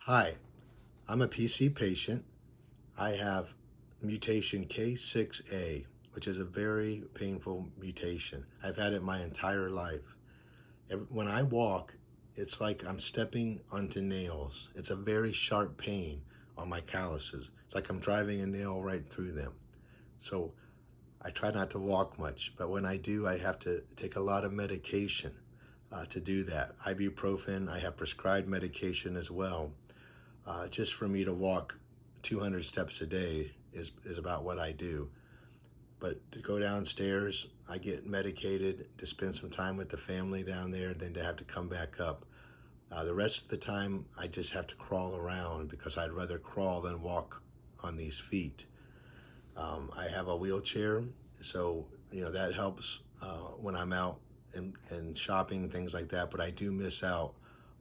Hi, I'm a PC patient. I have mutation K6A, which is a very painful mutation. I've had it my entire life. When I walk, it's like I'm stepping onto nails. It's a very sharp pain on my calluses. It's like I'm driving a nail right through them. So I try not to walk much, but when I do, I have to take a lot of medication to do that. Ibuprofen, I have prescribed medication as well. Just for me to walk 200 steps a day is about what I do. But to go downstairs, I get medicated to spend some time with the family down there, then to have to come back up. The rest of the time, I just have to crawl around because I'd rather crawl than walk on these feet. I have a wheelchair, so that helps when I'm out and shopping, things like that. But I do miss out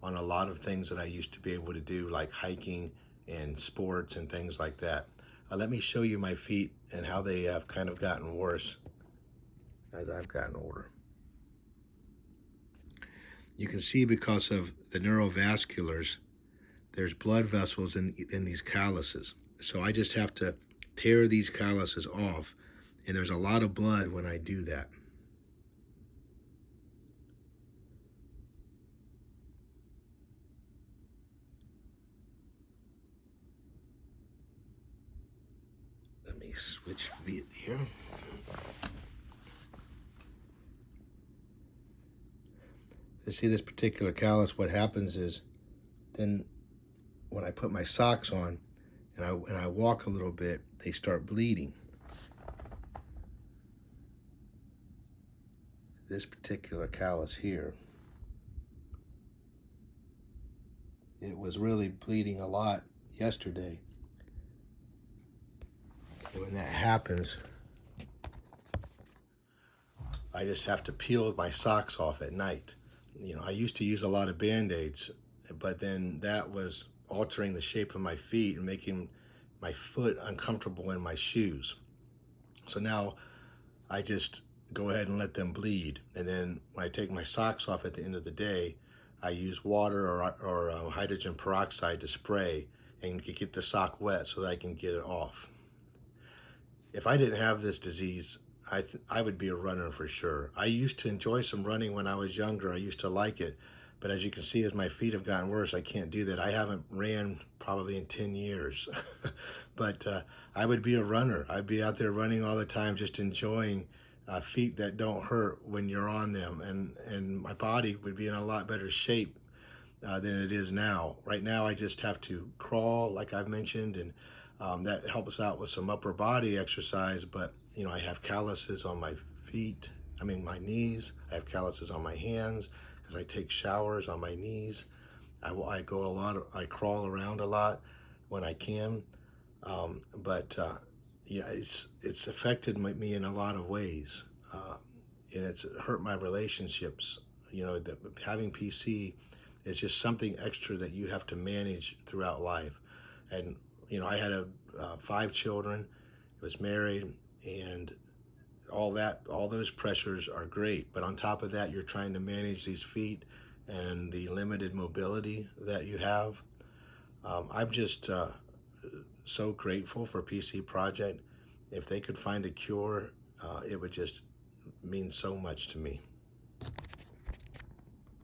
on a lot of things that I used to be able to do, like hiking and sports and things like that. Let me show you my feet and how they have kind of gotten worse as I've gotten older. You can see because of the neurovasculars, there's blood vessels in these calluses. So I just have to tear these calluses off, and there's a lot of blood when I do that. Let me switch feet here. To see this particular callus, what happens is then when I put my socks on and I walk a little bit, they start bleeding. This particular callus here, it was really bleeding a lot yesterday. When that happens, I just have to peel my socks off at night. I used to use a lot of Band-Aids, but then that was altering the shape of my feet and making my foot uncomfortable in my shoes. So now I just go ahead and let them bleed. And then when I take my socks off at the end of the day, I use water or hydrogen peroxide to spray and get the sock wet so that I can get it off. If I didn't have this disease, I would be a runner for sure. I used to enjoy some running when I was younger. I used to like it. But as you can see, as my feet have gotten worse, I can't do that. I haven't ran probably in 10 years. But I would be a runner. I'd be out there running all the time, just enjoying feet that don't hurt when you're on them. And my body would be in a lot better shape than it is now. Right now, I just have to crawl, like I've mentioned, and that helps out with some upper body exercise. But I have calluses on my feet. My knees. I have calluses on my hands because I take showers on my knees. I go a lot. I crawl around a lot when I can. But it's affected me in a lot of ways, and it's hurt my relationships. Having PC is just something extra that you have to manage throughout life. And I had 5 children, was married, and all those pressures are great. But on top of that, you're trying to manage these feet and the limited mobility that you have. I'm just so grateful for PC Project. If they could find a cure, it would just mean so much to me.